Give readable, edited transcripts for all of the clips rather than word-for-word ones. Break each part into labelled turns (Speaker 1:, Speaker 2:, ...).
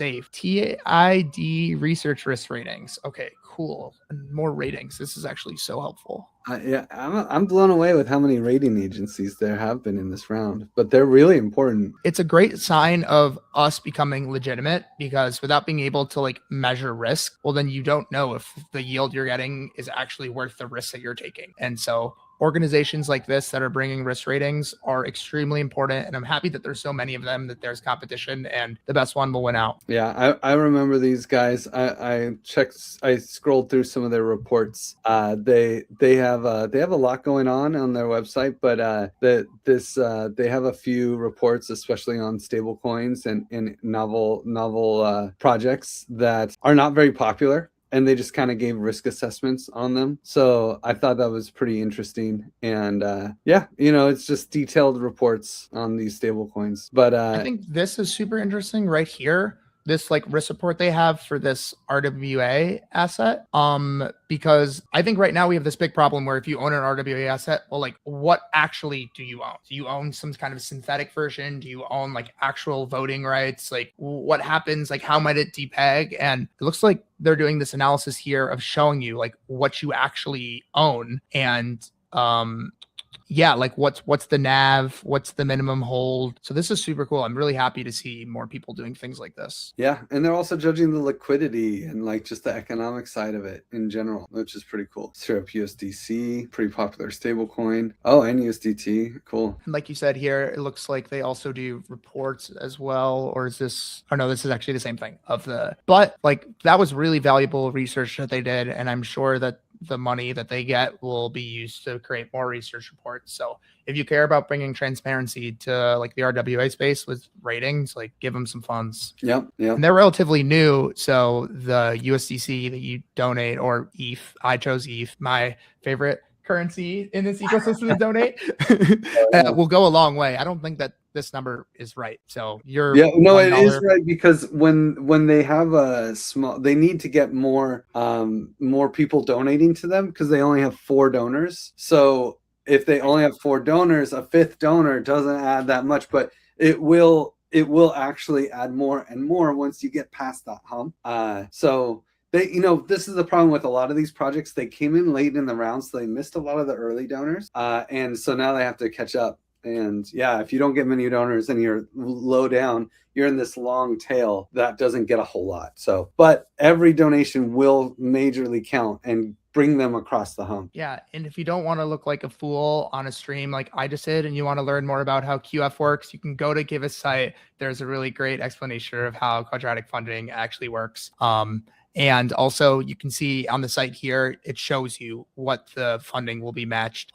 Speaker 1: safe. TID research risk ratings. Okay, cool. And more ratings. This is actually so helpful.
Speaker 2: Yeah, I'm blown away with how many rating agencies there have been in this round, but they're really important.
Speaker 1: It's a great sign of us becoming legitimate, because without being able to like measure risk, well, then you don't know if the yield you're getting is actually worth the risk that you're taking. And so organizations like this that are bringing risk ratings are extremely important. And I'm happy that there's so many of them, that there's competition and the best one will win out.
Speaker 2: Yeah, I remember these guys. I scrolled through some of their reports. They have a lot going on their website, but they have a few reports, especially on stable coins and novel projects that are not very popular. And they just kind of gave risk assessments on them. So I thought that was pretty interesting. And yeah, it's just detailed reports on these stable coins. But
Speaker 1: I think this is super interesting right here. This like risk report they have for this RWA asset. Because I think right now we have this big problem where if you own an RWA asset, well, like what actually do you own? Do you own some kind of synthetic version? Do you own like actual voting rights? Like what happens? Like how might it depeg? And it looks like they're doing this analysis here of showing you like what you actually own. And yeah, like what's the NAV, what's the minimum hold. So this is super cool. I'm really happy to see more people doing things like this.
Speaker 2: Yeah, and they're also judging the liquidity and like just the economic side of it in general, which is pretty cool. Syrup USDC, pretty popular stable coin. Oh, and USDT, cool.
Speaker 1: And like you said here, it looks like they also do reports as well. Or is this, oh no, this is actually the same thing but like that was really valuable research that they did. And I'm sure that the money that they get will be used to create more research reports. So if you care about bringing transparency to like the RWA space with ratings, like give them some funds.
Speaker 2: Yep.
Speaker 1: And they're relatively new. So the USDC that you donate, or ETH, I chose ETH, my favorite currency in this ecosystem to donate, will go a long way. I don't think that this number is right. So
Speaker 2: it is right, because when they have they need to get more people donating to them, because they only have 4 donors. So if they only have 4 donors, a 5th donor doesn't add that much, but it will actually add more and more once you get past that hump. So this is the problem with a lot of these projects. They came in late in the round, so they missed a lot of the early donors. And so now they have to catch up. And yeah, if you don't get many donors and you're low down, you're in this long tail that doesn't get a whole lot. So, but every donation will majorly count and bring them across the hump.
Speaker 1: Yeah. And if you don't want to look like a fool on a stream like I just did, and you want to learn more about how QF works, you can go to Give a site. There's a really great explanation of how quadratic funding actually works. And also you can see on the site here, it shows you what the funding will be matched.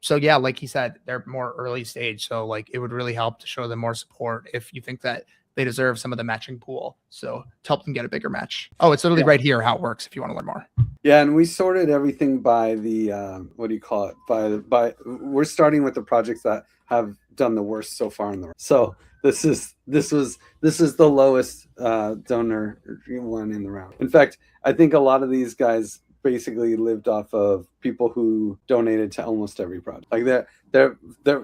Speaker 1: So yeah, like he said, they're more early stage. So like it would really help to show them more support if you think that they deserve some of the matching pool. So to help them get a bigger match. Oh, it's literally right here how it works if you want to learn more.
Speaker 2: Yeah, and we sorted everything by the what do you call it? By we're starting with the projects that have done the worst so far in the. So this is the lowest donor one in the round. In fact, I think a lot of these guys basically lived off of people who donated to almost every project. Like they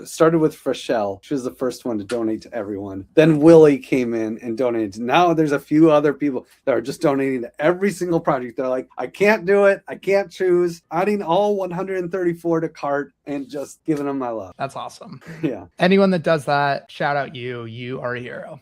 Speaker 2: started with Freshell. She was the first one to donate to everyone. Then Willie came in and donated. Now there's a few other people that are just donating to every single project. They're like, I can't do it. I can't choose. Adding all 134 to cart and just giving them my love.
Speaker 1: That's awesome.
Speaker 2: Yeah.
Speaker 1: Anyone that does that, shout out you. You are a hero.